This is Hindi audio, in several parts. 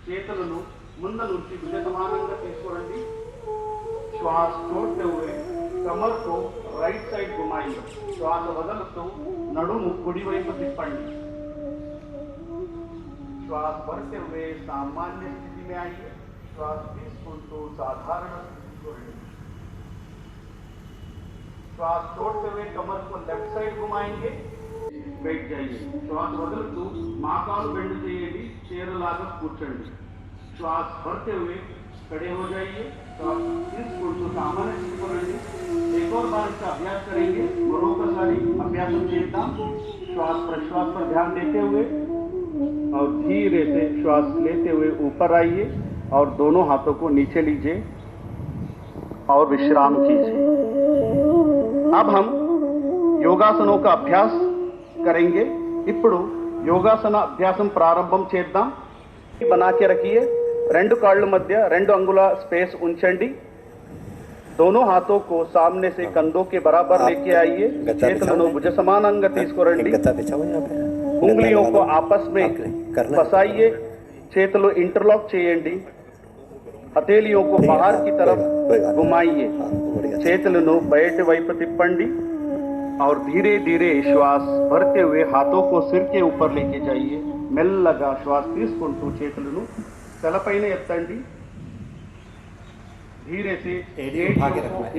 చేతులను ముందు నుంచి భుజ సమానంగా తీసుకోండి. श्वास छोड़ते हुए कमर को राइट साइड घुमाइए. श्वास वदलतू नडुमु कुడి వైపు తిప్పండి. श्वास भरते हुए सामान्य स्थिति में आइए. श्वास తీసుకుంటూ साधारण स्थिति को रणడి. श्वास छोड़ते हुए कमर को लेफ्ट साइड घुमाएंगे. बैठ जाइए. श्वास वदलतू माकाल बेंड చేయండి. చీరలాగా కూర్చోండి. श्वास भरते हुए खड़े हो जाइए. श्वास తీసుకుంటూ सामान्य स्थिति को रणడి. एक और बार इसका अभ्यास करेंगे. मरोकसारी अभ्यास చేద్దాం. श्वास प्रश्वास पर ध्यान देते हुए और धीरे से श्वास लेते हुए ऊपर आइए और दोनों हाथों को नीचे लीजिए और विश्राम कीजिए. अब हम योगासनों का अभ्यास करेंगे. ఇప్పుడు యోగాసన అభ్యాసం ప్రారంభం చేద్దాం. बना के रखिए. రెండు కాళ్ళ మధ్య 2 अंगुला स्पेस ఉంచండి. दोनों हाथों को सामने से कंधों के बराबर लेके आइए. చేతులను భుజ సమానంగా తీసుకురండి. उंगलियों को आपस में फंसाइए. చేతులు इंटरलॉक చేయండి. हथेलियों को बाहर की तरफ घुमाइए. చేతులను బయట వైపు తిప్పండి और धीरे धीरे श्वास भरते हुए हाथों को सिर के ऊपर लेके जाइए. మెల్లగా శ్వాస తీసుకుంటూ చేతులను तलपैन एत्तंडी. धीरे से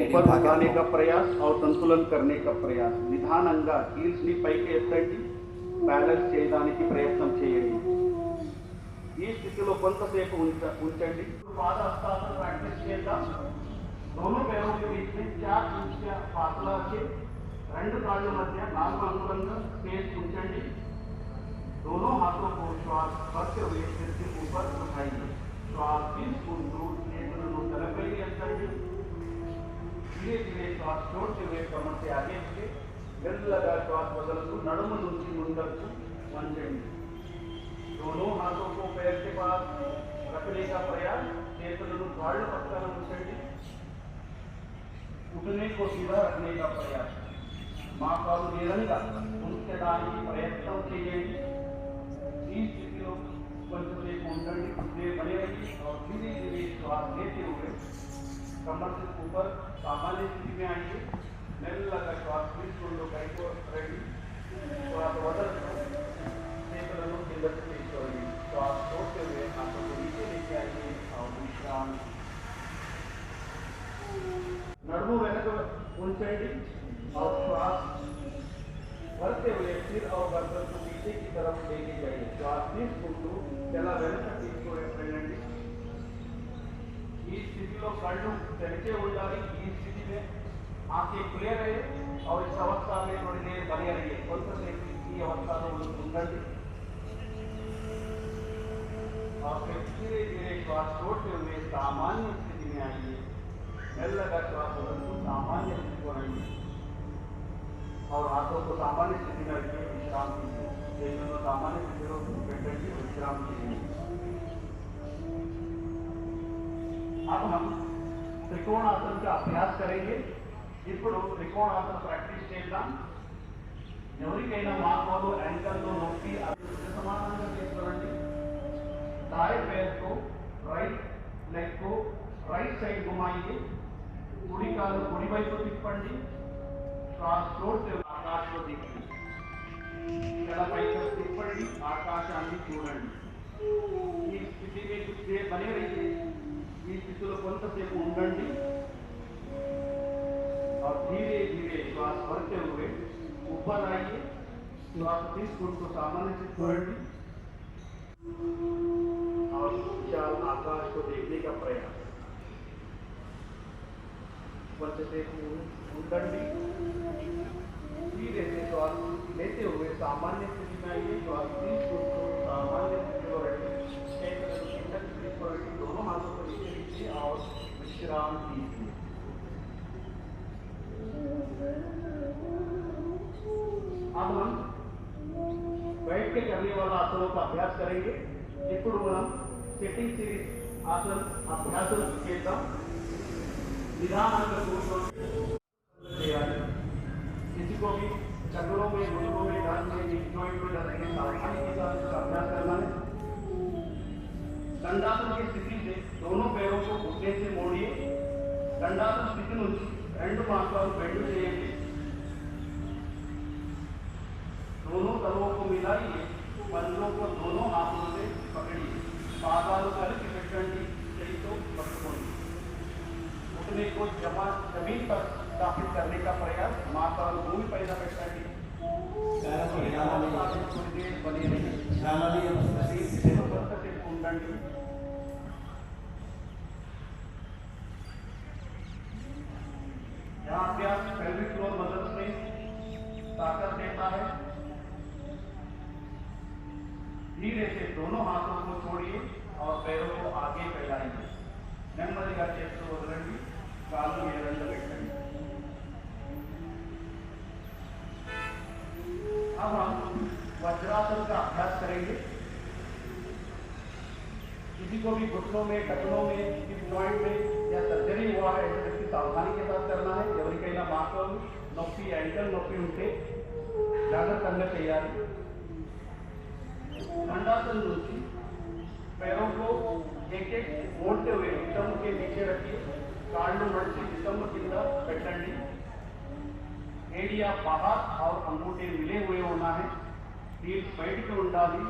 ऊपर उठाने का प्रयास और संतुलन करने का प्रयास. निधानंगा हील्स नी पैकी एत्तंडी. बैलेंस చేయడానికి ప్రయత్నం చేయండి. ఈ స్థితిలో కొంతసేపు ఉంచండి. పాదహస్తాసన ప్రాక్టీస్ చేద్దాం. दोनों पैरों के बीच में 4 इंच का फासला रखें. రెండు కాళ్ళ మధ్య 4 अंगुలంగా स्पेस ఉంచండి. दोनों हाथों को श्वास भरते हुए सिर के ऊपर उठाइए. श्वास తీసుకుంటూ చేతులను తలపై ఎత్తండి. धीरे धीरे श्वास छोड़ते हुए कमर से आगे बढ़े. మెల్లగా श्वास बदलतू नడుము నుంచి ముందుకు వంచండి. दोनों हाथों को पैर के पास रखने का प्रयास. చేతులను కాళ్ళ పక్కన ఉంచండి. उठने को सीधा रखने का प्रयास. మోకాలు నేలంగా ఉంచడానికి ప్రయత్నం చేయండి. ఈ స్థితిలో కొంచెంసేపు ఉండండి. बने रहिए और धीरे धीरे श्वास लेते हुए कमर से ऊपर सामान्य स्थिति में आइए. మెల్లగా श्वास తీసుకుంటూ పైకి రండి. श्वास వదలండి. చేతులను కిందకు తీసుకోండి. श्वास छोड़ते हुए हाथों को नीचे लेके आइए और विश्राम. नడుము వెనక ఉంచండి और श्वास भरते हुए सिर और गर्दन को पीछे की तरफ लेके जाइए. श्वास తీసుకుంటూ ఎలా వెనక తీసుకువెళ్ళండి. ఈ స్థితిలో కళ్ళు తెరిచే ఉండాలి. ఈ స్థితి में आंखें खुले रहे और इस अवस्था में थोड़ी देर बने रहिए. కొంతసేపు ఈ అవస్థలో ఉండండి और फिर धीरे धीरे श्वास छोड़ते हुए सामान्य स्थिति में आइए. మెల్లగా श्वास बदलतू सामान्य स्थिति को आइए और हाथों को सामान्य स्थिति में रखिए. विश्राम कीजिए. చేతులను सामान्य स्थितिలో పెట్టండి. विश्राम कीजिए. अब हम त्रिकोणासन का अभ्यास करेंगे. ఇప్పుడు त्रिकोणासन ప్రాక్టీస్ చేద్దాం. ఎవరికైనా మోకాలు యాంకల్లో నొప్పి సమానంగా చేసుకోండి. दाएं पैर को राइट लेग को राइट साइड घुमाइए. कुడి కాలు కుడి వైపు తిప్పండి. श्वास छोड़ते हुए आकाश को देखिए. తలపైకి తిప్పండి. ఆకాశాన్ని చూడండి. ఈ స్థితి में कुछ देर बने रहिए. ఈ స్థితిలో కొంతసేపు ఉండండి और धीरे धीरे श्वास भरते हुए ऊपर आइए. श्वास తీసుకుంటూ सामान्य स्थिति को రండి और विशाल आकाश को देखने का प्रयास. కొంతసేపు ఉండండి. धीरे से श्वास लेते हुए सामान्य स्थिति में आइए. श्वास తీసుకుంటూ सामान्य स्थिति को रखिए. दोनों हाथों को नीचे लीजिए और विश्राम कीजिए. अब हम बैठ के करने वाला आसनों का अभ्यास करेंगे. ఇప్పుడు మనం సిట్టింగ్ సిరీస్ ఆసన అభ్యాసం చేద్దాం. నిదానంగా కూర్చొని చేయాలి. किसी को भी चक्रों में घुटनों में डालने में जॉइंट में डालने सावधानी के साथ अभ्यास करना है. दंडासन की स्थिति से दोनों पैरों को घुटने से मोड़िए। दंडासन स्थिति నుంచి రెండు मांसपेशियों बेंड చేయండి। दोनों तलवों को मिलाइए। पंजों को दोनों हाथों से पकड़िए। पादाలు కలిపి పెట్టండి। చేతితో పట్టుకోండి। घुटने को जमीन पर स्थापित करने का प्रयास। माथाను भूमि పైన పెట్టండి। बनी रही ఉండండి। यहाँ अभ्यास पेल्विक फ्लोर मसल्स में ताकत देता है। धीरे से दोनों हाथों को छोड़िए और पैरों को आगे फैलाइए। నెమ్మదిగా చేస్తూ వదలండి। కాళ్ళు ఏదంగా పెట్టండి। अब हम वज्रासन का अभ्यास करेंगे। किसी को भी घुटनों में, टखनों में, हिप जॉइंट में या सर्जरी हुआ है ऐसे व्यक्ति सावधानी के साथ करना है। ఎవరికైనా మాకు నొప్పి, యాంకల్ నొప్పి ఉంటే జాగ్రత్తగా చేయాలి। दंडासन నుంచి पैरों को एक एक मोड़ते हुए स्तंभ के नीचे रखिए। काళ్ళు मड़ची स्तंभ కింద పెట్టండి। एड़िया बाहर और अंगूठे मिले हुए होना है। हील्स బయటికి ఉండాలి।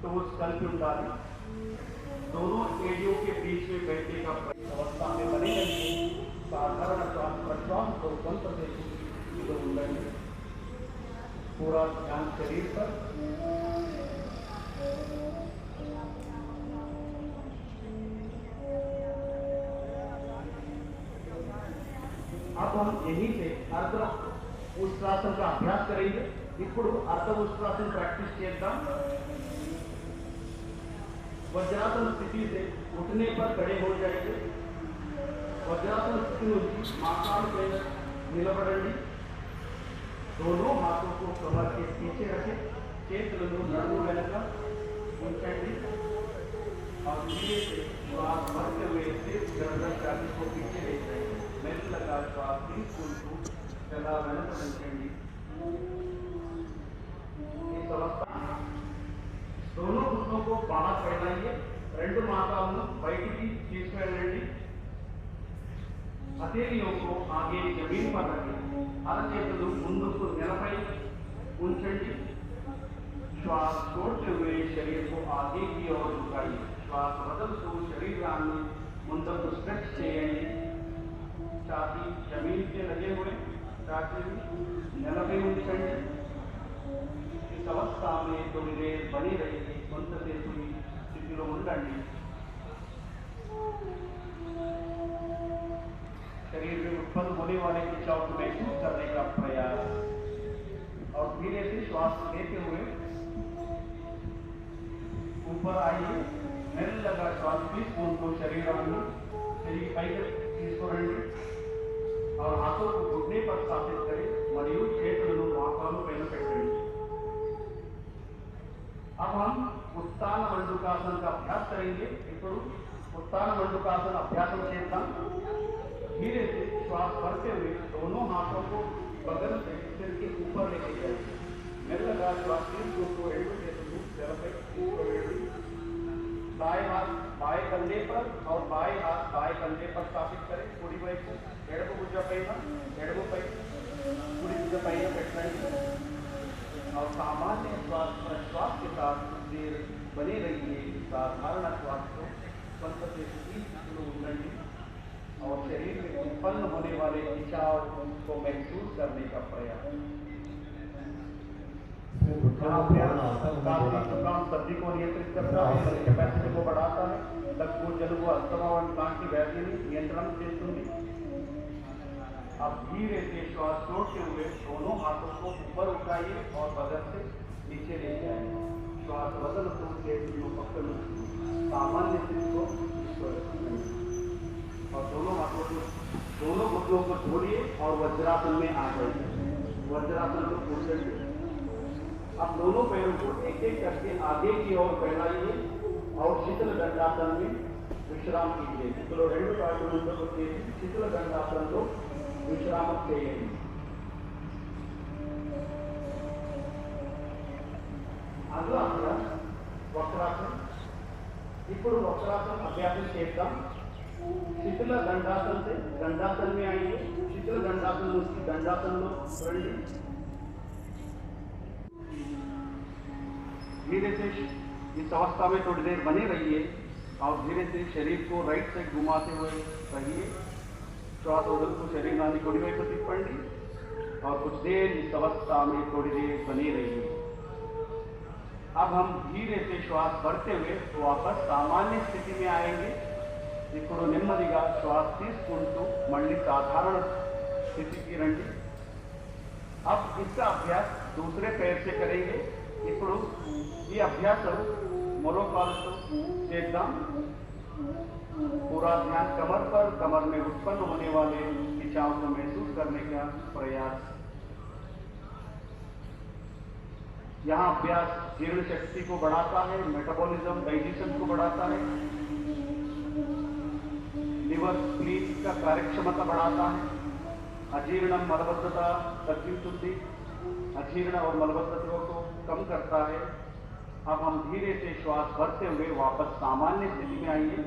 टोस కలిపి ఉండాలి। दोनों एड़ियों के बीच में बैठने का अवस्था में बने रहिए। साधारण श्वास प्रश्वास को बंद करके उंडंడి। पूरा ध्यान शरीर पर। अब हम यहीं से अर्ध उष्ट्रासन का अभ्यास करेंगे। ఇప్పుడు अर्ध उष्ट्रासन प्रैक्टिस చేద్దాం। वज्रासन स्थिति से उठने पर खड़े हो जाएंगे। वज्रासन स्थिति నుంచి माकाल पर నిలబడండి। दोनों हाथों को कमर के पीछे रखें। చేతులను నడుము వెనక ఉంచండి और धीरे से श्वास भरते हुए सिर्फ गर्दन छाती को पीछे ले जाएंगे। మెల్లగా శ్వాస తీసుకుంటూ चला వెనక ఉంచండి। इस अवस्था दोनों घुटनों को बाहर फैलाइए। రెండు మాకాలను బయటికి తీసుకెళ్ళండి। हथेलियों को आगे जमीन पर रखें। అరచేతులు ముందుకు నేలపై ఉంచండి। श्वास छोड़ते हुए शरीर को आगे की ओर झुकाइए। श्वास వదులుతూ శరీరాన్ని ముందుకు స్ట్రెచ్ చేయండి। छाती जमीन से लगे हुए छाती नेलपై ఉంచండి। इस अवस्था में थोड़ी देर बनी रहेगी। కొంతసేపు स्थितिలో ఉండండి। शरीर में उत्पन्न होने वाले खिंचाव को महसूस करने का प्रयास और धीरे से श्वास लेते हुए ऊपर आइए। మెల్లగా श्वास తీసుకుంటూ శరీరాన్ని పైకి తీసుకురండి और हाथों को घुटने पर स्थापित करें మరియు చేతులను మోకాలు పైన పెట్టండి। अब हम उत्तान मंडूकासन का अभ्यास करेंगे। ఇప్పుడు उत्तान मंडूकासन अभ्यास చేద్దాం। धीरे से श्वास भरते हुए दोनों हाथों को बगल से सिर के ऊपर लेके जाइए। మెల్లగా श्वास తీసుకుంటూ రెండు చేతులు తెరపై తీసుకురండి। दाएं हाथ बाएं कंधे पर और बाएं हाथ बाएं कंधे पर स्थापित करें। कुड़ी వైపు ఎడమ భుజ పైన ఎడమపై कुड़ी भुज పైన పెట్టండి और सामान्य श्वास प्रश्वास के साथ देर बने रहिए। साधारण श्वास को కొంతసేపు తీసుకుంటూ ఉండండి और शरीर में उत्पन्न होने वाले खिंचाव को महसूस करने का प्रयास। जुकाम सर्दी को नियंत्रित करता है। कैपेसिटी को बढ़ाता है। దగ్గు జలుబు అస్తమా వంటి వ్యాధిని नियंत्रण చేస్తుంది। अब धीरे से श्वास छोड़ते हुए दोनों हाथों को ऊपर उठाइए और बदन से नीचे ले जाएं। श्वास बदलते చేతులను పక్కన सामान्य स्थिति को और दोनों हाथों को दोनों घुटनों को जोड़िए और वज्रासन में आ जाइए। वज्रासन को पूछिए। अब दोनों पैरों को एक एक करके आगे की ओर फैलाइए और शीतल दंडासन में विश्राम कीजिए। ఇప్పుడు రెండు కాళ్ళు ముందుకు చేసి शीतल दंडासनలో విశ్రామం చేయండి। अगला अभ्यास वक्रासन। ఇప్పుడు वक्रासन अभ्यास చేద్దాం शिथिल दंडासन से दंडासन में आएंगे शिथिल दंडासन उसकी दंडासन में రండి धीरे से इस अवस्था में थोड़ी देर बने रहिए और धीरे से शरीर को राइट साइड घुमाते हुए रहिए श्वास वदलतू शरीराన్ని కుడివైపు తిప్పండి और कुछ देर इस अवस्था में थोड़ी देर बने रहिए। अब हम धीरे से श्वास भरते हुए वापस सामान्य स्थिति में आएंगे। ఇప్పుడు నెమ్మదిగా శ్వాస తీసుకుంటూ మళ్ళీ సాధారణ స్థితికి రండి। अब इसका अभ्यास दूसरे पैर से करेंगे। ఇప్పుడు ఈ అభ్యాసం మరో కాలుతో చేద్దాం। पूरा ध्यान कमर पर, कमर में उत्पन्न होने वाले खिंचाव को महसूस करने का प्रयास। यहाँ अभ्यास जीर्ण शक्ति को बढ़ाता है, मेटाबॉलिज्म डाइजेशन को बढ़ाता है, लिवर स्प्लीन का कार्यक्षमता बढ़ाता है, अजीर्ण मलबद्धता तग्गिंचुंदी अजीर्ण और मलबद्धता को कम करता है। अब हम धीरे से श्वास भरते हुए वापस सामान्य स्थिति में आएंगे।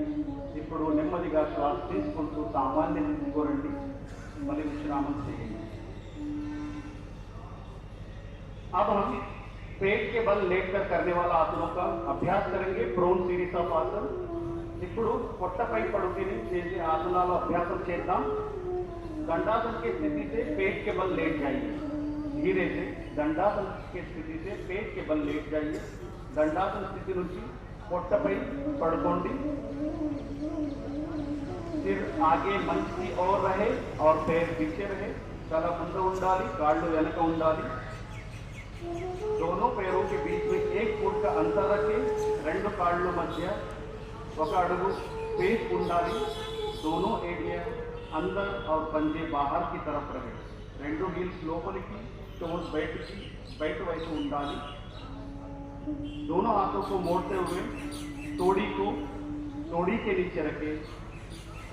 ఇప్పుడు నెమ్మదిగా శ్వాస తీసుకుంటూ सामान्य स्थिति को రండి మళ్ళీ విశ్రామం చేయండి। अब हम पेट के बल लेटकर करने वाला आसनों का अभ्यास करेंगे। प्रोन सीरीज ऑफ आसन। ఇప్పుడు పొట్టపై పడుకుని చేసే ఆసనాల అభ్యాసం చేద్దాం। दंडासन की स्थिति से पेट के बल लेट जाइए। धीरे से दंडासन की स्थिति से पेट के बल लेट जाइए। दंडासन स्थिति నుంచి పొట్టపై పడుకోండి। सिर आगे मंच की ओर रहे और पैर पीछे रहे। तల ముందు ఉండాలి, కాళ్ళు వెనక ఉండాలి। दोनों पैरों के बीच में 1 फुट का अंतर रखें। రెండు కాళ్ళు మధ్య 1 అడుగు स्पेस ఉండాలి। दोनों एरिया अंदर और पंजे बाहर की तरफ रहे। రెండు हील्स లోపలికి, टोस బయట వైపు ఉండాలి। दोनों हाथों को मोड़ते हुए तोड़ी के नीचे रखे।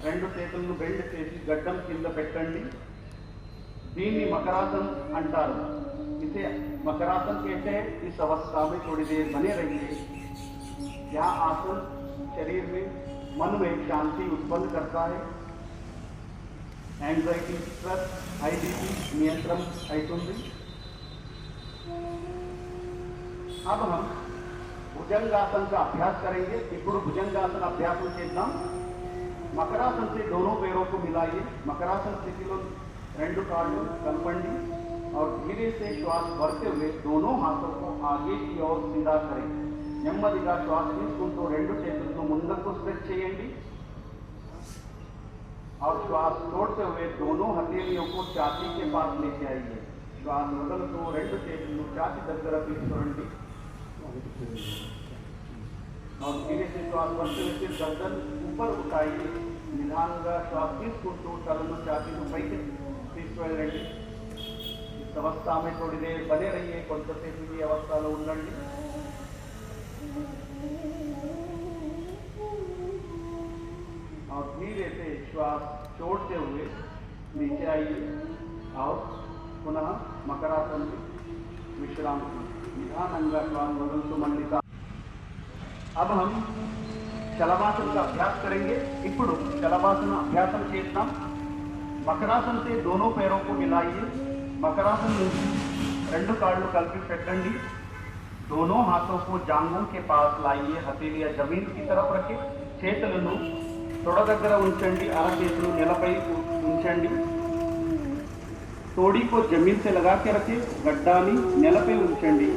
రెండు చేతులను బెండ్ చేసి గడ్డం కింద పెట్టండి। దీన్ని मकरासन అంటారు। इसे मकरासन कहते हैं। इस अवस्था में थोड़ी देर बने रहिए। यह आसन शरीर में, मन में शांति उत्पन्न करता है। एंजाइटी, स्ट्रेस, हाई बीपी नियंत्रण అవుతుంది। अब हम भुजंगासन का अभ्यास करेंगे। ఇప్పుడు भुजंगासन अभ्यास చేద్దాం। मकरासन से दोनों पैरों को मिलाइए। मकरासन स्थिति में రెండు కాళ్ళు కలపండి और धीरे से श्वास भरते हुए दोनों हाथों को आगे की ओर सीधा करें। నెమ్మదిగా శ్వాస తీసుకుంటూ రెండు చేతులను ముందుకు స్ట్రెచ్ చేయండి और श्वास छोड़ते हुए दोनों हथेलियों को छाती के पास लेके आइए। श्वास వదులుతూ రెండు చేతులను छाती దగ్గర తీసుకురండి और धीरे से श्वास भरते हुए सिर गर्दन ऊपर उठाइए। निधानगा श्वास తీసుకుంటూ తలను छातीను పైకి తీసుకువెళ్ళండి। इस अवस्था में थोड़ी देर बने रहिए। కొంతసేపు ఈ అవస్థలో ఉండండి। और धीरे से श्वास छोड़ते हुए नीचे आइए और पुनः मकरासन में विश्राम निधानंगा श्वास वदलतू मल्लिका। अब हम शलभासन का अभ्यास करेंगे। ఇప్పుడు शलभासन अभ्यास చేద్దాం। मकरासन से दोनों पैरों को मिलाइए। मकरासन में రెండు కాళ్ళు కలిపి పెట్టండి। दोनों हाथों को जांघों के पास लाइए। हथेलियां जमीन की तरफ रखें। చేతులను తొడ దగ్గర ఉంచండి। అరచేతులు నేలపై ఉంచండి। तोड़ी को जमीन से लगा के रखें। गड्डानी నేలపై ఉంచండి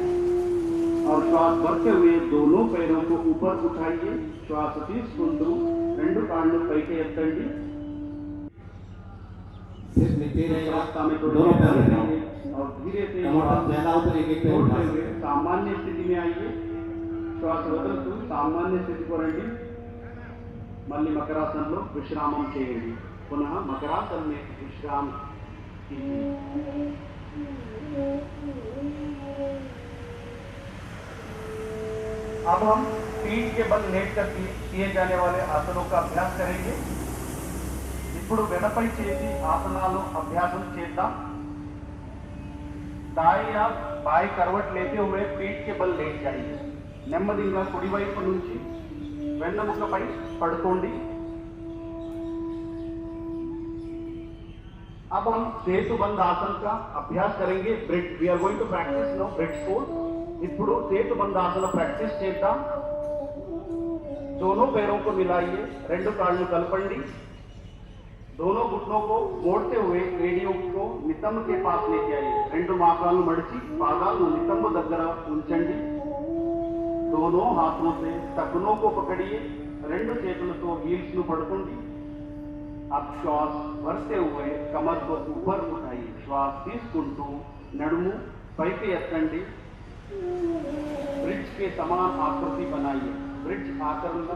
और श्वास भरते हुए दोनों पैरों को ऊपर उठाइए। श्वास తీసుకుంటూ రెండు కాళ్ళు పైకి ఎత్తండి। रास्ता में दोनों पैर और धीरे से सामान्य स्थिति में आइए। श्वास వదులుతూ सामान्य स्थिति को రండి। మళ్ళీ మకరాసనంలో విశ్రామం చేయండి। पुनः मकरासन में विश्राम कीजिए। अब हम पीठ के बल लेट कर किए जाने वाले आसनों का अभ्यास करेंगे। ఇప్పుడు వెనపై చేసి ఆసనాలు అభ్యాసం చేద్దాం। दाएं या बाएं करवट लेते हुए पीठ के बल लेट जाइए। నెమ్మదిగా కుడి వైపు నుంచి వెన్నెముకపై పడుకోండి. अब हम सेतुबंध आसन का अभ्यास करेंगे. Bridge we are going to practise now bridge fold. ఇప్పుడు సేతుబంధ ఆసన ప్రాక్టీస్ చేద్దాం. दोनों पैरों को मिलाइए, రెండు కాళ్ళు కలపండి. दोनों घुटनों को मोड़ते हुए एड़ियों को नितंब के पास लेके आइए. రెండు మోకాళ్ళు మడిచి పాదాలను నితంబ దగ్గర ఉంచండి. दोनों हाथों से टखनों को पकड़िए. రెండు చేతులతో హీల్స్ ను పట్టుకోండి. अब श्वास भरते हुए कमर को ऊपर उठाइए. श्वास తీసుకుంటూ నడుము పైకి ఎత్తండి. ब्रिज के समान आकृति बनाइए. ब्रिज आकरण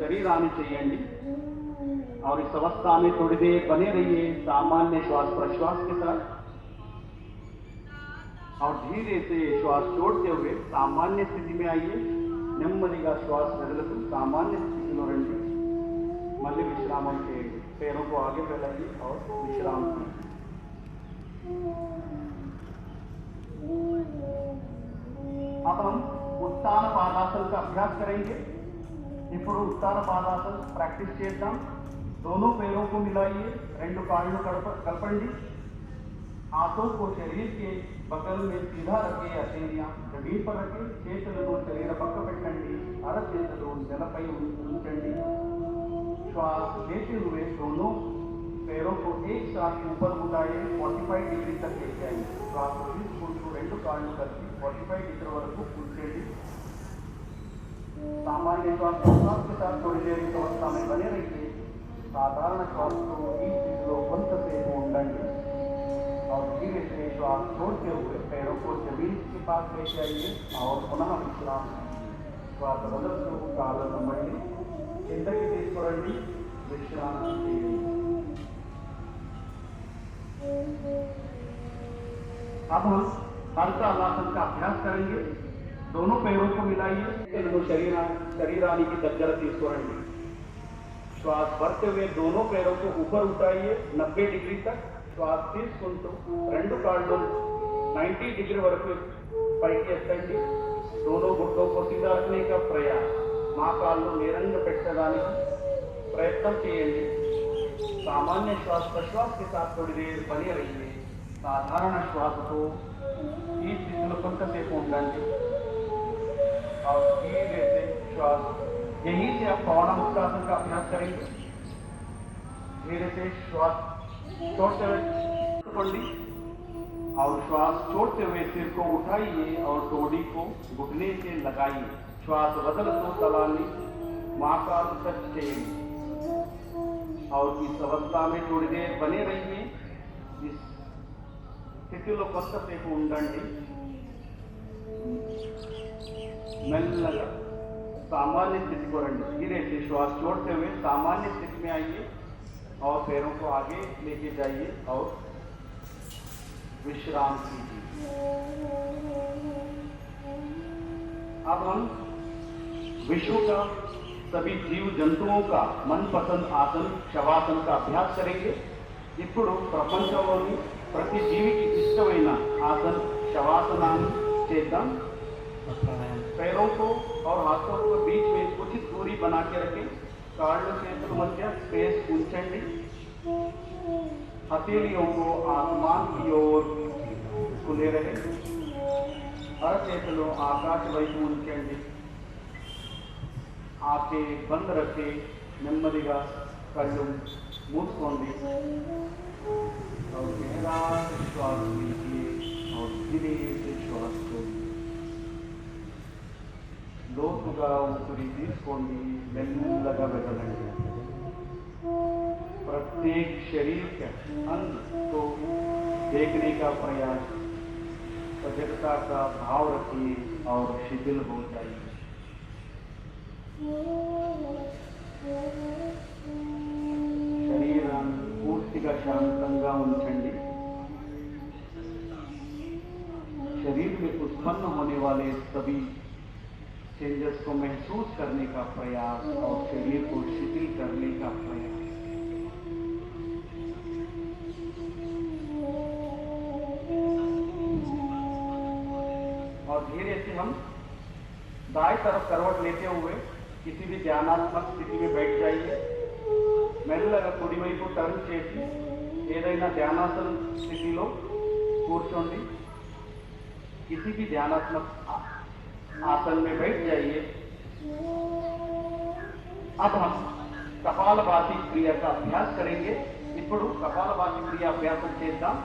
शरीराన్ని చేయండి. और इस अवस्था में थोड़ी देर बने रहिए सामान्य श्वास प्रश्वास के साथ. और धीरे से श्वास छोड़ते हुए सामान्य स्थिति में आइए. నెమ్మదిగా श्वास వదులుతూ सामान्य स्थिति में రండి. मल्ली विश्राम చేయండి. पैरों को आगे फैलाइए और विश्राम कीजिए. अब हम उत्तान पादासन का अभ्यास करेंगे. ఇప్పుడు उत्तान पादासन प्रैक्टिस చేద్దాం. दोनों पैरों को मिलाइए. రెండు కాళ్ళు కలపండి. हाथों को शरीर के बगल में सीधा रखे. हथेलियां जमीन पर रखे. చేతులను శరీర పక్క పెట్టండి. అరచేతులు నేలపై ఉంచండి. श्वास लेते हुए दोनों पैरों को एक साथ ऊपर उठाइए. 45 डिग्री तक लेके आइए. श्वास తీసుకుంటూ రెండు కాళ్ళు కలిపి 45 डिग्री వరకు ఉంచండి. सामान्य श्वास प्रश्वास के साथ थोड़ी देर इस अवस्था में बने रहिए. साधारण श्वास को ఈ స్థితిలో కొంతసేపు ఉండండి. और धीरे से श्वास छोड़ते हुए पैरों को जमीन के पास लेके आइए और पुनः विश्राम. श्वास వదులుతూ కాళ్ళను మళ్ళీ కిందకి తీసుకురండి. విశ్రాంతి చేయండి. अब हम हर्षासन का अभ्यास करेंगे. दोनों पैरों को मिलाइए. शरीराనికి దగ్గర తీసుకురండి. श्वास भरते हुए दोनों पैरों को ऊपर उठाइए 90 डिग्री तक. श्वास తీసుకుంటూ రెండు కాళ్ళు 90 डिग्री వరకు పైకి ఎత్తండి. दोनों घुटनों को सीधा रखने का प्रयास. మోకాళ్ళు నేరంగా పెట్టడానికి प्रयत्न చేయండి. सामान्य श्वास प्रश्वास के साथ थोड़ी देर बने रहिए. साधारण श्वास को ఈ స్థితిలో కొంతసేపు ఉండండి. और धीरे से श्वास यहीं से आप पवनामुक्तासन का अभ्यास करेंगे. धीरे से श्वास छोड़ते हुए पकड़िए और श्वास छोड़ते हुए सिर को उठाइए और टोडी को घुटने से लगाइए. श्वास వదలుతూ తలాన్ని మోకాలు టచ్ చేయండి. और इस अवस्था में थोड़ी देर बने रहिए. इस స్థితిలో కొంతసేపు ఉండండి. మెల్లగా सामान्य स्थिति को రండి. धीरे से श्वास छोड़ते हुए सामान्य स्थिति में आइए और पैरों को आगे लेके जाइए और विश्राम कीजिए. अब हम विश्व का सभी जीव जंतुओं का मनपसंद आसन शवासन का अभ्यास करेंगे. ఇప్పుడు ప్రపంచంలోని ప్రతి జీవికి ఇష్టమైన ఆసన్ శవాసనాన్ని చేద్దాం. पैरों को और हाथों को बीच में उचित दूरी बना के रखें. కాళ్ళు చేతుల మధ్య స్పేస్ ఉంచండి. हथेलियों को आसमान की ओर खुले रहे. అరచేతులు ఆకాశ వైపు ఉంచండి. आंखें बंद रखे. నెమ్మదిగా కళ్ళు మూసుకోండి. और गहरा श्वास लीजिए और धीरे से श्वास छोड़िए. లోతుగా ఊపిరి తీసుకోండి. మెల్లగా వదలండి. प्रत्येक शरीर के अंग को देखने का प्रयास. सजगता का भाव रखिए और शिथिल हो जाइए. శరీరాన్ని పూర్తిగా శాంతంగా ఉంచండి. शरीर में उत्पन्न होने वाले सभी चेंजेस को महसूस करने का प्रयास और शरीर को शिथिल करने का प्रयास. और धीरे से हम दाएं तरफ करवट लेते हुए किसी भी ध्यानात्मक स्थिति में बैठ जाइए। మెల్లగా కుడివైపు టర్న్ చేసి ఏదైనా ध्यानासन స్థితిలో కూర్చోండి। किसी भी ध्यानात्मक आसन में बैठ जाइए। अब हम कपालभाति क्रिया का अभ्यास करेंगे। ఇప్పుడు कपालभाति क्रिया अभ्यास చేద్దాం।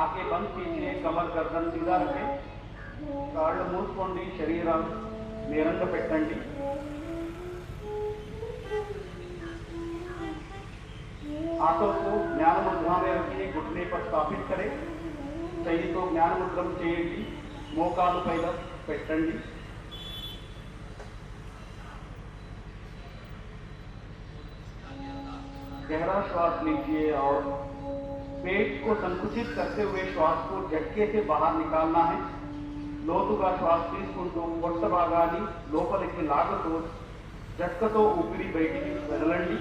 आंखें बंद कीजिए, कमर गर्दन सीधा रखें, కాళ్ళు మూసుకోండి, శరీరం నేరంగా పెట్టండి। हाथों को ज्ञान मुद्रा में रखिए, घुटने पर स्थापित करें। सही तो ज्ञान मुद्रा చేయండి, మోకాలు పైన పెట్టండి। गहरा श्वास लीजिए और पेट को संकुचित करते हुए श्वास को झटके से बाहर निकालना है। లోతుగా శ్వాస తీసుకుంటూ పొట్ట భాగాన్ని లోపలికి లాగుతూ झटकతో ऊपरी బయటికి వదలండి।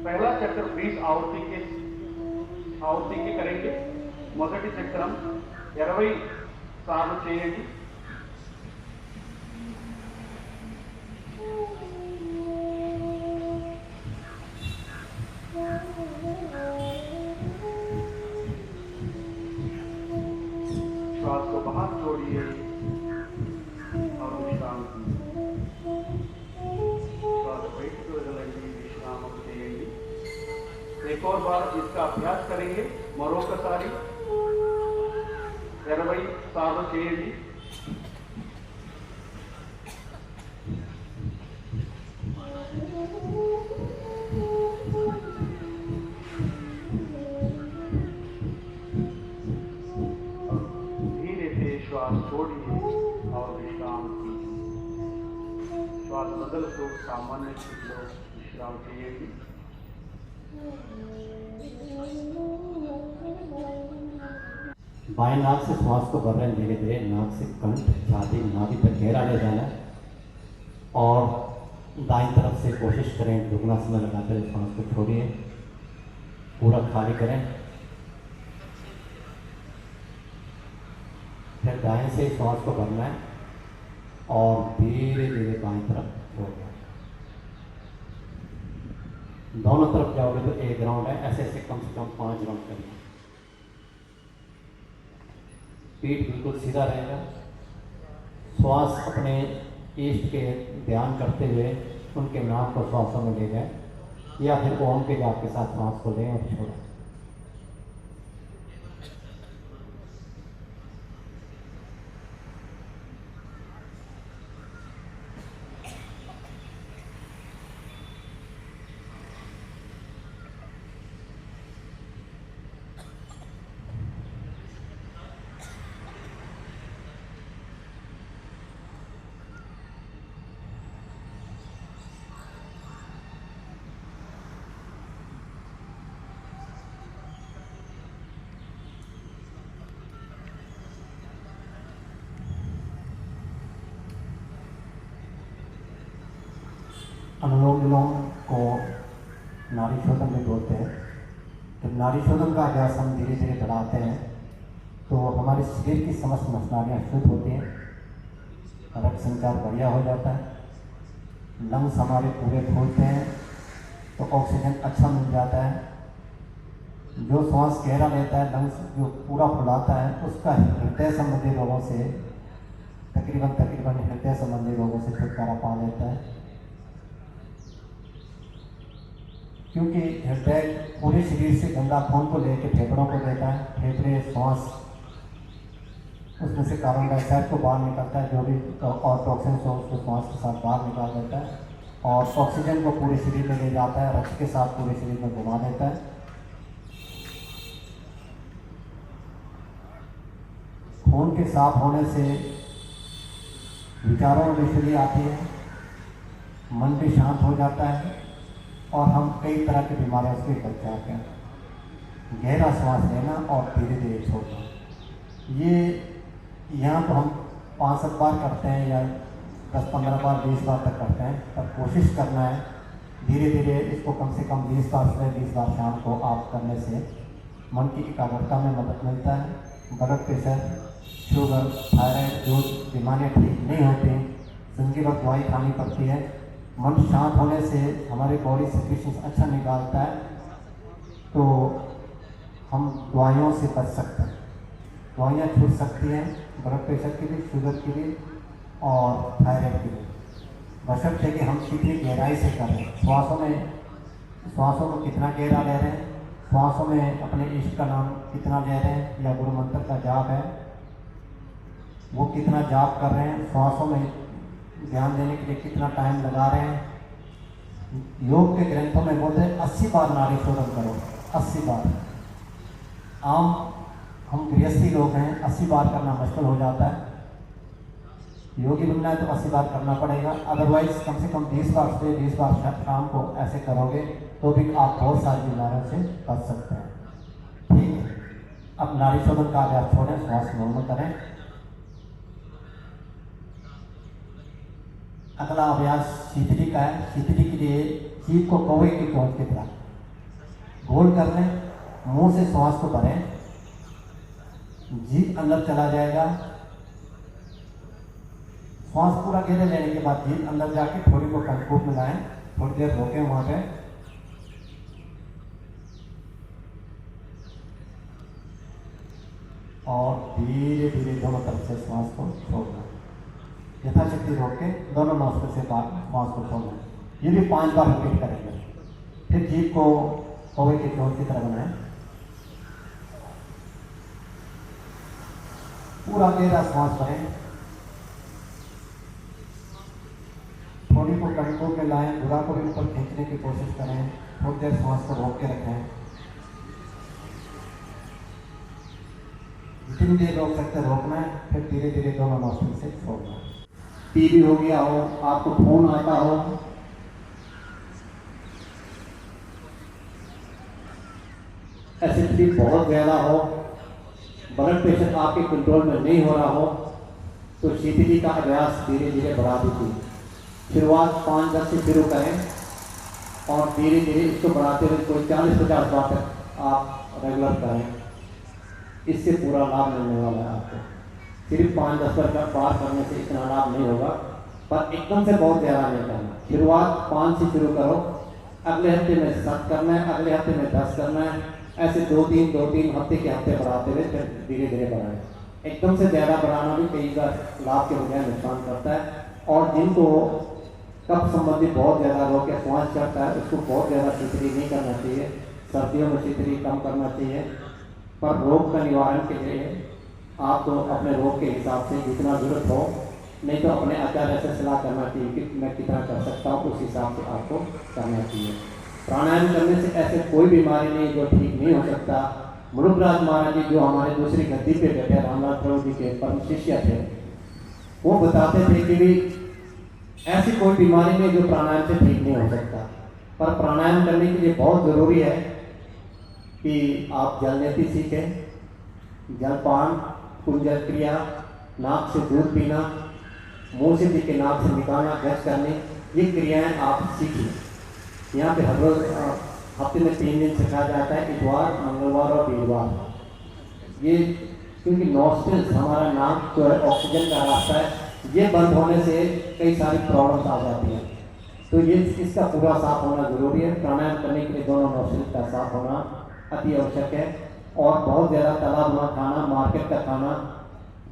पहला चक्र 20 आवर्ती के करेंगे। మొదటి చక్రం 20 సార్లు చేయండి। श्वास को बाहर छोड़िए और विश्राम कीजिए। श्वास बयटिకి వదలండి, విశ్రామం చేయండి। एक और बार इसका अभ्यास करेंगे। మరొకసారి 20 సార్లు చేయండి। धीरे से श्वास छोड़िए और विश्राम कीजिए। श्वास बदलते सामान्य स्थितिలో विश्राम చేయండి। बाएं नाक से श्वास को भर रहे हैं, धीरे धीरे नाक से कंठ छाती नाभि तक गहरा ले जाना है और दाईं तरफ से कोशिश करें दुगना समय लगाते हुए श्वास को छोड़िए, पूरा खाली करें। फिर दाएं से श्वास को भरना है और धीरे धीरे बाईं तरफ छोड़ना है। दोनों तरफ जाओगे तो 1 राउंड है, ऐसे ऐसे कम से कम 5 राउंड करना। पीठ बिल्कुल सीधा रहेगा। श्वास अपने इष्ट के ध्यान करते हुए उनके नाम को श्वासों में ले जाए या फिर ओम के जाप के साथ श्वास को लें और छोड़ें। अनुलोम विलोम को नाड़ी शोधन में बोलते हैं। जब नाड़ी शोधन का अभ्यास हम धीरे धीरे बढ़ाते हैं तो हमारे शरीर की समस्त नसनालियाँ शुद्ध होती हैं, रक्त संचार बढ़िया हो जाता है, लंग्स हमारे पूरे फूलते हैं तो ऑक्सीजन अच्छा मिल जाता है। जो श्वास गहरा लेता है, लंग्स जो पूरा फुलाता है, उसका हृदय संबंधी रोगों से तकरीबन हृदय संबंधी रोगों से छुटकारा पा लेता है। क्योंकि हृदय पूरे शरीर से गंदा खून को लेकर फेफड़ों को देता है। फेफड़े श्वास उसमें से कार्बन डाइऑक्साइड को बाहर निकलता है, जो भी और टॉक्सिन्स हो उसको श्वास के साथ बाहर निकाल देता है और ऑक्सीजन को पूरे शरीर में ले जाता है, रक्त के साथ पूरे शरीर में घुमा देता है। खून के साफ होने से विचारों में विशुद्धि आती है, मन भी शांत हो जाता है और हम कई तरह की बीमारियों से बच जाते हैं। गहरा श्वास लेना और धीरे धीरे छोड़ना, ये यहाँ तो हम 5-7 बार करते हैं या 10-15 बार 20 बार तक करते हैं, पर कोशिश करना है धीरे धीरे इसको कम से कम 20 बार से 20 बार शाम को आप करने से मन की एकाग्रता में मदद मिलता है। ब्लड प्रेशर, शुगर, थायराइड जो बीमारियाँ ठीक नहीं होती, जिनकी वक्त दवाई खानी पड़ती है, मन शांत होने से हमारी बॉडी सिक्रीशंस अच्छा निकालता है, तो हम दवाइयों से बच सकते हैं। दवाइयाँ छूट सकती हैं ब्लड प्रेशर के लिए, शुगर के लिए और थायराइड के लिए, बशर्ते कि हम कितनी गहराई से कर रहे हैं। श्वासों को कितना गहरा ले रहे हैं, श्वासों में अपने इष्ट का नाम कितना ले रहे हैं, या गुरु मंत्र का जाप है वो कितना जाप कर रहे हैं, श्वासों में ध्यान देने के लिए कितना टाइम लगा रहे हैं। योग के ग्रंथों में बोलते हैं 80 बार नाड़ी शोधन करो, 80 बार। हम गृहस्थी लोग हैं, 80 बार करना मुश्किल हो जाता है। योगी बनना है तो 80 बार करना पड़ेगा, अदरवाइज कम से कम 20 बार से 20 बार शाम को ऐसे करोगे तो भी आप बहुत सारी बीमारियों से बच सकते हैं। ठीक है, अब नाड़ी शोधन का अभ्यास छोड़ें, श्वास नॉर्मल करें। अगला अभ्यास शीतली का है। शीतली के लिए जीभ को कौवे की चोंच की तरह गोल कर लें, मुंह से श्वास को भरें, जीभ अंदर चला जाएगा। श्वास पूरा घेरे लेने के बाद जीभ अंदर जाके थोड़ी को कंकूप मिलाएं, थोड़ी देर रोकें वहां पे, और धीरे धीरे दोनों तरफ से श्वास को छोड़ना, यथाशक्ति रोक के दोनों नौकरी से बाहर श्वास को छोड़ना। ये भी 5 बार रिपीट करेंगे। फिर जीभ को कौवे की चोंच की तरह बनाएं, पूरा गहरा श्वास भरें, थोड़ी को कड़कों पे लाएं, बुरा को भी ऊपर खींचने की कोशिश करें, थोड़ी देर श्वास को रोक के रखें, जितनी देर रोक सकते रोकना है, फिर धीरे धीरे दोनों नौकरी से छोड़ना। टीबी हो गया हो, आपको खून आता हो, एसिडिटी बहुत ज़्यादा हो, ब्लड प्रेशर आपके कंट्रोल में नहीं हो रहा हो, तो शीतली का अभ्यास धीरे धीरे बढ़ा दीजिए। शुरुआत 5-10 से शुरू करें और धीरे धीरे इसको बढ़ाते हुए कोई 40-50 बार तक आप रेगुलर करें। इससे पूरा लाभ मिलने वाला है आपको। सिर्फ 5-10 बार करने से इतना लाभ नहीं होगा, पर एकदम से बहुत ज़्यादा नहीं करना। शुरुआत 5 से शुरू करो, अगले हफ्ते में 7 करना है, अगले हफ्ते में 10 करना है, ऐसे 2-3 हफ्ते के हफ्ते बढ़ाते हुए फिर धीरे धीरे बढ़ाएं। एकदम से ज़्यादा बढ़ाना भी कई बार लाभ के बजाय नुकसान करता है। और जिनको कफ संबंधी बहुत ज़्यादा रोग या श्वास चढ़ता है, उसको बहुत ज़्यादा शीतली नहीं करना चाहिए। सर्दियों में शीतली कम करना चाहिए, पर रोग का निवारण के लिए आप तो अपने रोग के हिसाब से जितना जरूरत हो, नहीं तो अपने आचार्य से सलाह करना चाहिए कि मैं कितना कर सकता हूँ, उस हिसाब से आपको करना चाहिए। प्राणायाम करने से ऐसे कोई बीमारी नहीं जो ठीक नहीं हो सकता। मुरुगराज महाराज जी जो हमारे दूसरी गद्दी पे बैठे रामनाथ प्रभु जी के परम शिष्य थे, वो बताते थे कि भी ऐसी कोई बीमारी नहीं जो प्राणायाम से ठीक नहीं हो सकता। पर प्राणायाम करने के लिए बहुत ज़रूरी है कि आप जलनेती सीखें, जलपान, कुंजल क्रिया, नाक से दूध पीना, मुंह से पी के नाक से निकालना, गच करने, ये क्रियाएं आप सीखिए। यहाँ पे हर रोज हफ्ते में 3 दिन सिखाया जाता है, इतवार, मंगलवार और वीरवार। ये क्योंकि नॉस्ट्रिल्स हमारा नाक जो है ऑक्सीजन का रास्ता है, ये बंद होने से कई सारी प्रॉब्लम्स आ जाती हैं, तो ये इसका पूरा साफ होना ज़रूरी है। प्राणायाम करने के लिए दोनों नॉस्ट्रिल्स का साफ होना अति आवश्यक है। और बहुत ज़्यादा तला भुना खाना, मार्केट का खाना,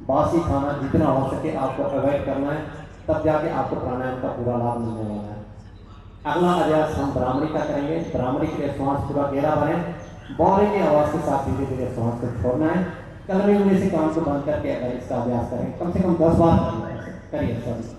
बासी खाना जितना हो सके आपको अवॉइड करना है, तब जाके आपको प्राणायाम का पूरा लाभ मिलने वाला है। अगला अभ्यास हम ब्राह्मणी का करेंगे। ब्राह्मणी के लिए श्वास पूरा गहरा भरें, बौरे की आवाज़ के साथ धीरे धीरे श्वास को छोड़ना है। कल में से काम को बंद करके अगर इसका अभ्यास करें, कम से कम 10 बार करिए। सॉरी,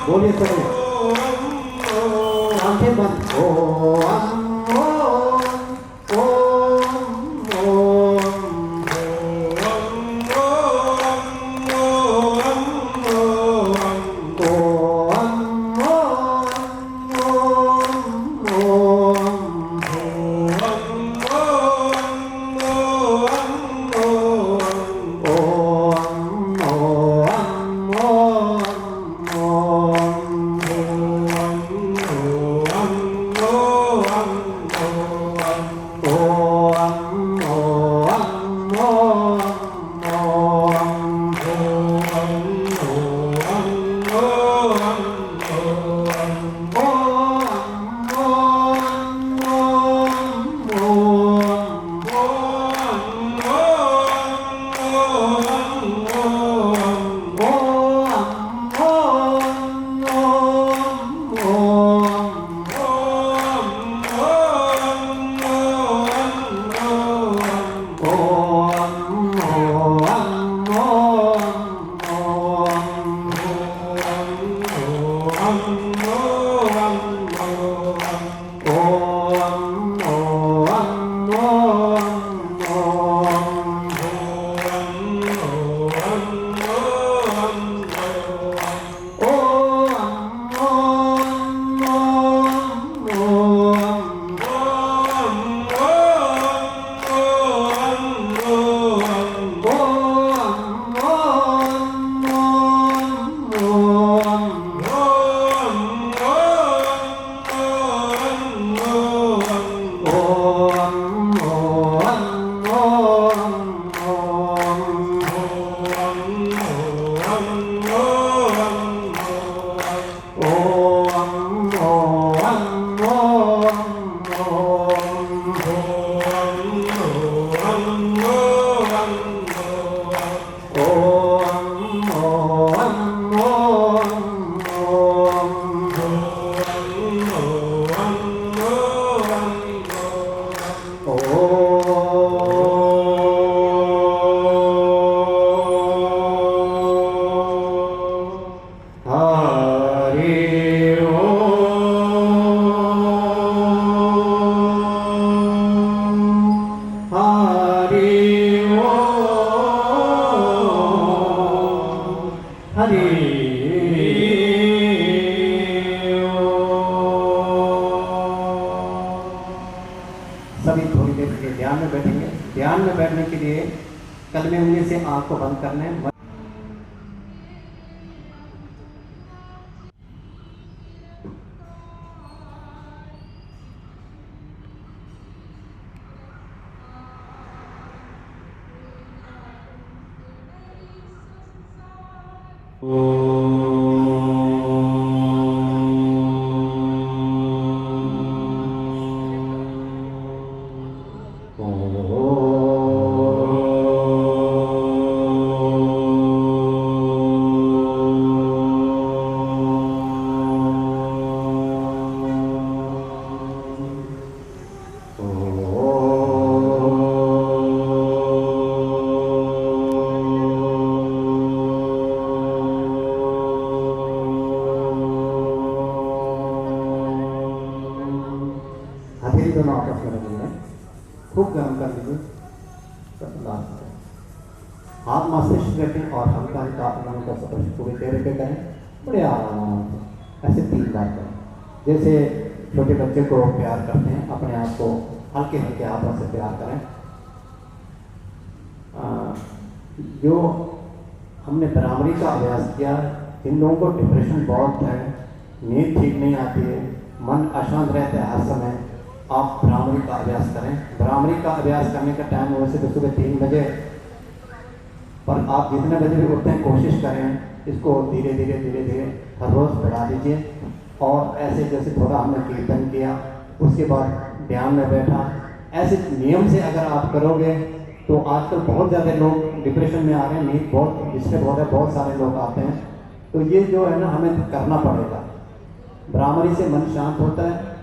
बोलिए सभी आंखें बंद। ओम सभी थोड़ी देर के लिए ध्यान में बैठेंगे। ध्यान में बैठने के लिए कलमे उंगली से आंख को बंद करना है। दोनों आपस में लगे खूब गर्म कर लीजिए। हाथ मस्तिष्क रखें और हल्का हल्का मन का स्पर्श पूरे चेहरे पे करें। बड़े आराम से ऐसे 3 बार करें। जैसे छोटे बच्चे को प्यार करते हैं, अपने आप को हल्के हल्के हाथों से प्यार करें। जो हमने भ्रामरी का अभ्यास किया, इन लोगों को डिप्रेशन बहुत है, नींद ठीक नहीं आती है, मन अशांत रहता है हर समय, आप भ्रामरी का अभ्यास करें। भ्रामरी का अभ्यास करने का टाइम वैसे तो सुबह 3 बजे, पर आप जितने बजे भी उठते हैं कोशिश करें इसको धीरे धीरे हर रोज़ बढ़ा दीजिए। और ऐसे जैसे थोड़ा हमने कीर्तन किया, उसके बाद ध्यान में बैठा, ऐसे नियम से अगर आप करोगे तो आजकल बहुत ज़्यादा लोग डिप्रेशन में आ रहे हैं, नींद बहुत डिस्टर्ब हो रहा है, बहुत सारे लोग आते हैं। तो ये जो है ना हमें करना पड़ेगा। ब्राह्मणी से मन शांत होता है,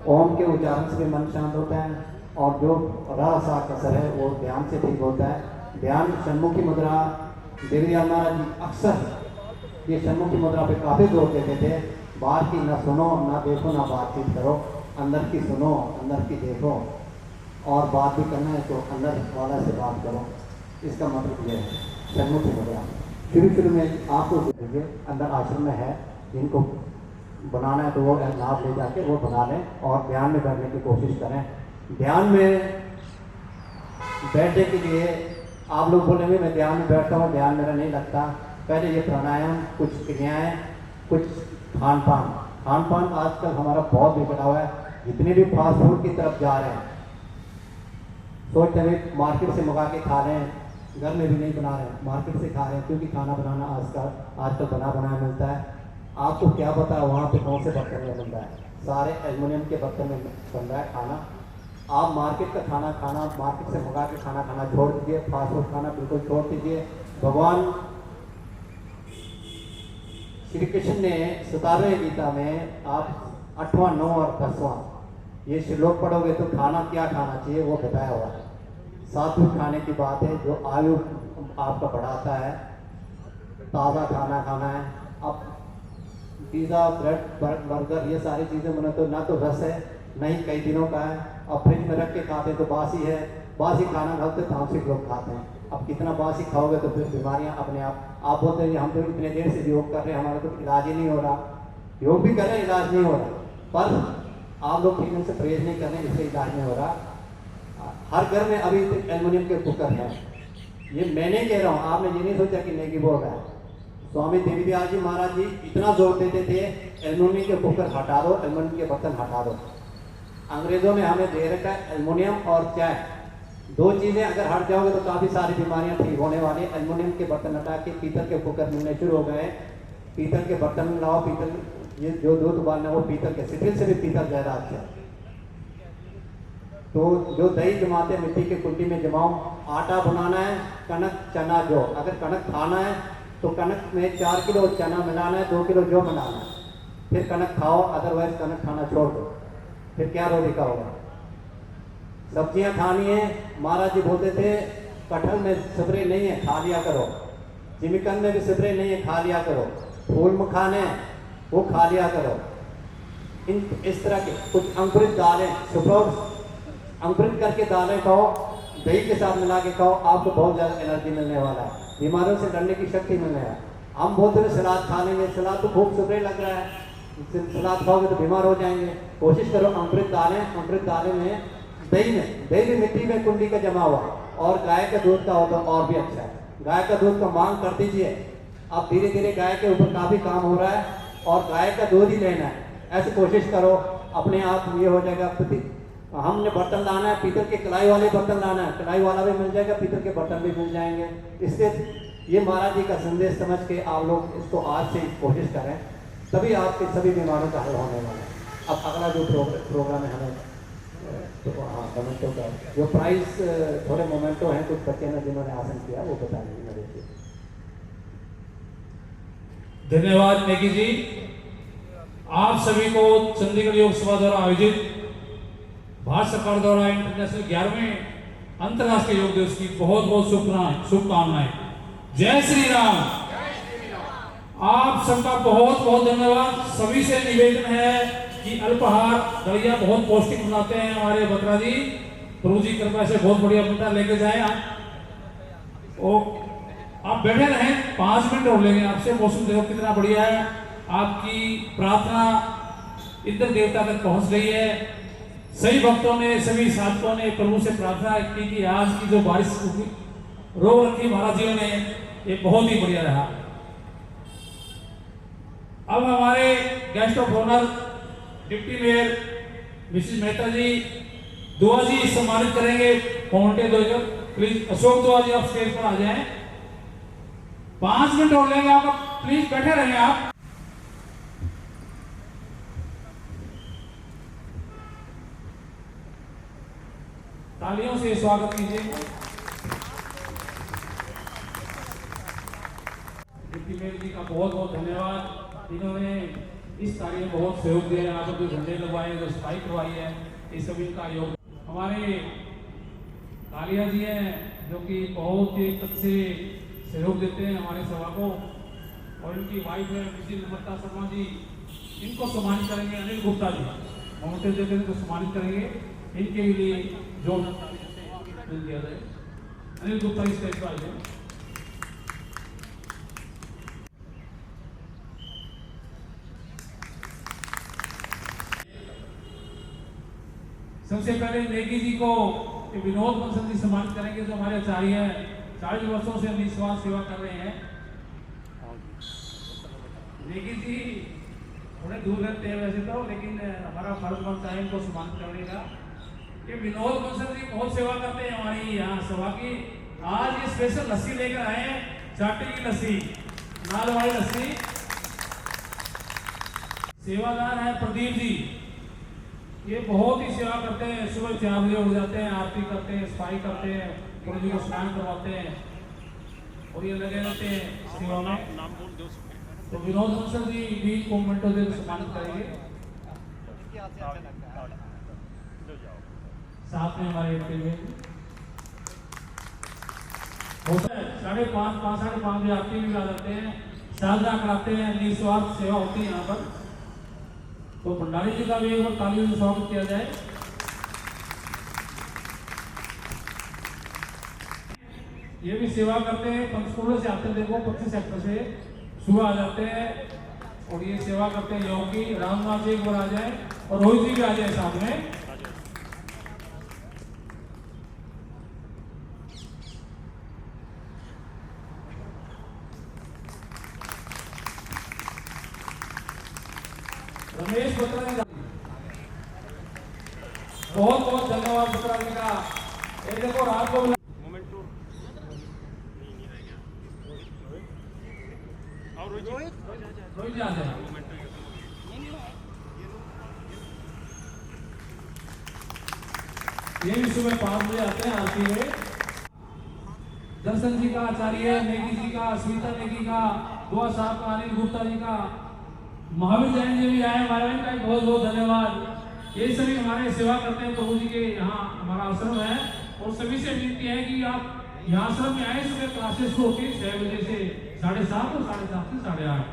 ओम के उच्चारण से भी मन शांत होता है, और जो रह सा कसर है वो ध्यान से ठीक होता है। ध्यान षण्मुखी मुद्रा, देवीलाल महाराज जी अक्सर ये षण्मुखी मुद्रा पे काफ़ी जोर देते थे। बाहर की ना सुनो ना देखो ना बातचीत करो, अंदर की सुनो अंदर की देखो, और बात भी करना है तो अंदर वाला से बात करो। इसका मतलब ये है षण्मुखी मुद्रा। शुरू में आपको दीजिए, अंदर आश्रम में है, जिनको बनाना है तो वो लाभ ले जाके वो बना लें और ध्यान में बैठने की कोशिश करें। ध्यान में बैठने के लिए आप लोग बोलेंगे मैं ध्यान में बैठता हूँ, ध्यान मेरा नहीं लगता। पहले ये प्राणायाम, कुछ क्रियाएँ, कुछ खान पान आजकल हमारा बहुत बिगड़ा हुआ है। जितने भी फास्ट फूड की तरफ जा रहे हैं, सोचते हैं मार्केट से मंगा के खा रहे हैं, घर में भी नहीं बना रहे हैं, मार्केट से खा रहे हैं, क्योंकि खाना बनाना आजकल बना बनाया मिलता है। आपको क्या पता है वहाँ पे कौन से बर्तन में बनता है? सारे एल्युमिनियम के बर्तन में बन रहा है खाना। आप मार्केट का खाना मार्केट से मंगा के खाना छोड़ दीजिए, फास्ट फूड खाना बिल्कुल छोड़ दीजिए। भगवान श्री कृष्ण ने 17वें गीता में आप 8वां, 9 और 10वां ये श्लोक पढ़ोगे तो खाना क्या खाना चाहिए वो बताया हुआ है। सात्विक खाने की बात है, जो आयु आपका बढ़ाता है, ताज़ा खाना खाना है। अब पिज़्ज़ा, ब्रेड, बर्गर ये सारी चीज़ें बना तो ना तो रस है, ना ही कई दिनों का है। अब फ्रिज में रख के खाते तो बासी है, बासी खाना खाते तामसिक लोग खाते हैं। अब कितना बासी खाओगे तो फिर बीमारियां अपने आप बोलते हैं हम तो इतने देर से योग कर रहे हैं, हमारा तो इलाज ही नहीं हो रहा। योग भी कर रहे हैं, इलाज नहीं हो रहा, पर आप लोग ठीक से परहेज नहीं कर रहे हैं, इसलिए इलाज नहीं हो रहा। हर घर में अभी एल्युमिनियम के कुकर हैं, ये मैं नहीं कह रहा हूँ, आपने ये नहीं सोचा कि नेगी बोल रहा है। स्वामी देवीदयाल जी महाराज जी इतना जोर देते थे एल्युमिनियम के कुकर हटा दो, एल्युमिनियम के बर्तन हटा दो। अंग्रेजों ने हमें दे रखा है एल्युमिनियम और चाय, दो चीज़ें अगर हट जाओगे तो काफ़ी सारी बीमारियां ठीक होने वाली। एल्युमिनियम के बर्तन हटा के पीतल के कुकर मिलने शुरू हो गए। पीतल के बर्तन लाओ, पीतल ये जो दूध उबालना वो पीतल के, स्टील से भी पीतल ज़्यादा अच्छा है। तो जो दही जमाते हैं मिट्टी के कुंडी में जमाओ। आटा बनाना है, कनक चना जौ, अगर कनक खाना है तो कनक में 4 किलो चना मिलाना है, 2 किलो जौ मिलाना है, फिर कनक खाओ, अदरवाइज कनक खाना छोड़ दो। फिर क्या रोटी का होगा? सब्जियां खानी है। महाराज जी बोलते थे कटहल में स्प्रे नहीं है, खा लिया करो। जिमिकंद में भी स्प्रे नहीं है, खा लिया करो। फूल मखाने वो खा लिया करो। इस तरह के कुछ अंकुरित दालें, सुबह अंकुरित करके दालें खाओ, दही के साथ मिला के खाओ, आपको बहुत ज़्यादा एनर्जी मिलने वाला है, बीमारियों से लड़ने की शक्ति मिलने है। हम बोलते हैं सलाद खा लेंगे, सलाद तो खूब स्प्रे लग रहा है, सलाद खाओगे तो बीमार हो जाएंगे। कोशिश करो अंकुरित दालें में दही भी मिट्टी में कुंडी का जमा हुआ, और गाय का दूध का होता और भी अच्छा है। गाय का दूध का मांग कर दीजिए। अब धीरे धीरे गाय के ऊपर काफ़ी काम हो रहा है, और गाय का दूध ही लेना है, ऐसे कोशिश करो, अपने आप ये हो जाएगा। हमने बर्तन लाना है, पीतल के कढ़ाई वाले बर्तन लाना है, कढ़ाई वाला भी मिल जाएगा, पीतल के बर्तन भी मिल जाएंगे। इससे ये महाराज जी का संदेश समझ के आप लोग इसको आज से कोशिश करें, तभी आपके सभी बीमारियों का हल होने वाला है। अब अगला जो प्रोग्राम है हमें तो हाँ मोमेंटो का जो प्राइस थोड़े मोमेंटो हैं, कुछ बच्चे ने जिन्होंने आसन किया वो बताएंगे मेरे से। धन्यवाद नेगी जी। आप सभी को चंडीगढ़ योग सभा द्वारा आयोजित भारत सरकार द्वारा इंटरनेशनल 11वें अंतर्राष्ट्रीय योग दिवस की बहुत बहुत शुभकामनाएं। जय श्री राम। आप सबका बहुत बहुत धन्यवाद। सभी से निवेदन है कि अल्पाहार दलिया बहुत पौष्टिक बनाते हैं हमारे बत्रा जी, प्रभु जी कृपा से बहुत बढ़िया मीठा लेके जाए। आप बैठे रहें, 5 मिनट और लेंगे आपसे। मौसम देखो कितना बढ़िया है, आपकी प्रार्थना इंद्र देवता तक पहुंच रही है। सभी भक्तों ने, सभी साधकों ने प्रभु से प्रार्थना की कि आज की जो बारिश रोक रखी महाराज जी ने, ये बहुत ही बढ़िया रहा। अब हमारे guest of honour deputy mayor Mrs Mehta ji Dua ji सम्मानित करेंगे। फाउंटेन दो प्लीज, अशोक दुआ जी आप स्टेज पर आ जाएं। 5 मिनट और लेंगे आपका, प्लीज बैठे रहें आप। तालियों से स्वागत कीजिए। डिप्टी मेयर जी का बहुत बहुत धन्यवाद। इन्होंने इस कार्य में बहुत सहयोग दिया है, यहाँ पर जो झंडे लगवाए, जो सफाई करवाई है, ये सभी का योग। हमारे कालिया जी हैं जो कि बहुत ही तक से सहयोग देते हैं हमारे सभा को, और इनकी वाइफ है मिसिज नम्रता शर्मा जी, इनको सम्मानित करेंगे। अनिल गुप्ता जी ममता जी को सम्मानित करेंगे, इनके लिए जो दिया जाए। अनिल गुप्ता इस स्टेज पर आइए। सबसे पहले नेगी जी को विनोद बंसल जी सम्मानित करेंगे, जो हमारे आचार्य हैं, 40 वर्षों से निस्वार्थ सेवा कर रहे हैं। नेगी जी थोड़े दूर रहते हैं वैसे तो, लेकिन हमारा फर्ज बनता है इनको सम्मानित करने का। कि विनोद बंसल जी बहुत सेवा करते हैं हमारी यहाँ सभा की। आज ये स्पेशल लस्सी लेकर आए हैं, चाटी की लस्सी, नाल वाली लस्सी। सेवादार है प्रदीप जी, ये बहुत ही सेवा करते हैं। सुबह 4 बजे उठ जाते हैं, आरती करते हैं, सफाई करते हैं, गुरु जी को स्नान करवाते हैं, और ये लगे रहते हैं सेवा में। तो विनोद बंसल जी भी कमेंटों से सम्मानित करेंगे। साथ में हमारे 5:30 5:30 बजे आरती भी आ जाते हैं, साझा कराते हैं, निस्वार्थ सेवा होती है यहाँ पर। तो भंडारी जी का भी एक बार तालियों से स्वागत किया जाए। ये भी सेवा करते हैं, पंचकूला से आते हैं, देखो 25 सेक्टर से सुबह आ जाते हैं, और ये सेवा करते हैं योग की। रामनाथ जी एक बार आ जाए, और रोहित जी भी आ जाए साथ में। रमेश बत्रा जी बहुत बहुत धन्यवाद बत्रा जी का। ये देखो रात को रोहित जी आ जाए। ये भी सुबह 5 बजे आते हैं आरती में। दर्शन जी का, आचार्य नेगी जी का, स्मिता नेगी का, दुआ साहब का, अनिल गुप्ता जी का, महावीर जैन जी भी आए हमारे, इनका बहुत बहुत धन्यवाद। ये सभी हमारे सेवा करते हैं प्रभु जी के। यहाँ हमारा आश्रम है, और सभी से विनती है कि आप यहाँ आश्रम में आए। सुबह क्लासेस होती है 6 बजे से 7:30 और 7:30 से 8:30,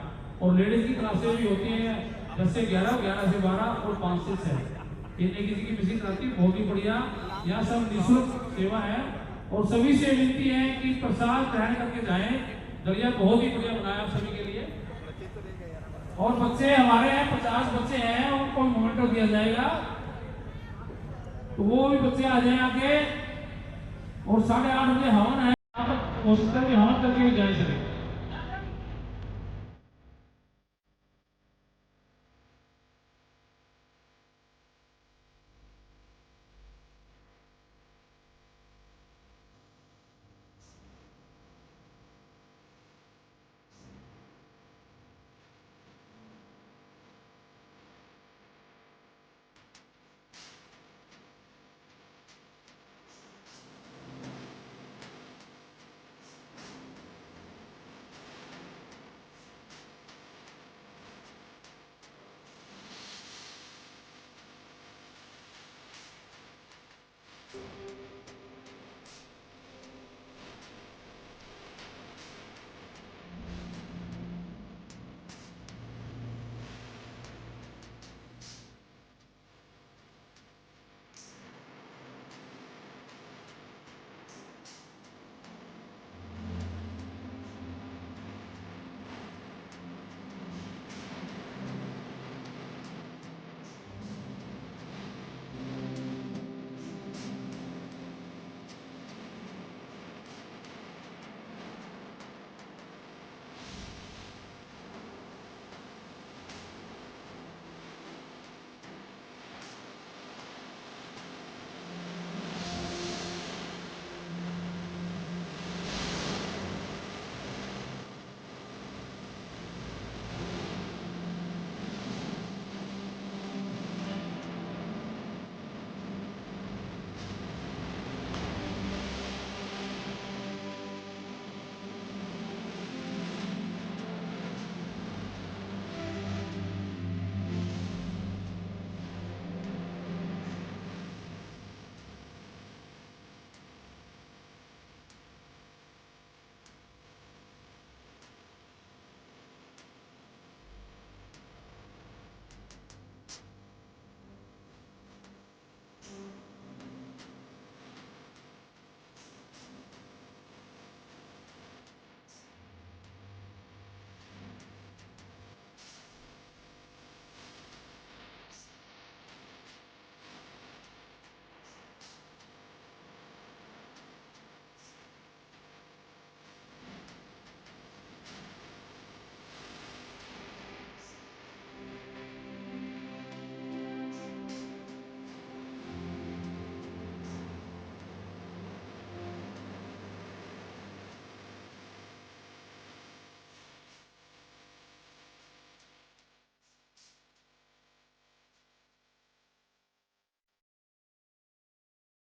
और लेडीज की क्लासेस भी होती हैं 10 से 11, 11 से 12 और 5 से 6। ये नेगी जी की मिसिंग कराती बहुत ही बढ़िया। यहाँ सब निःशुल्क सेवा है, और सभी से विनती है कि प्रसाद ग्रहण करके जाएं। दलिया बहुत ही बढ़िया बनाया आप सभी के लिए। और बच्चे हमारे हैं, 50 बच्चे हैं, उनको मोमेंटो दिया जाएगा, तो वो भी बच्चे आ जाए आगे। और 8:30 बजे हवन है, कोशिश करके हवन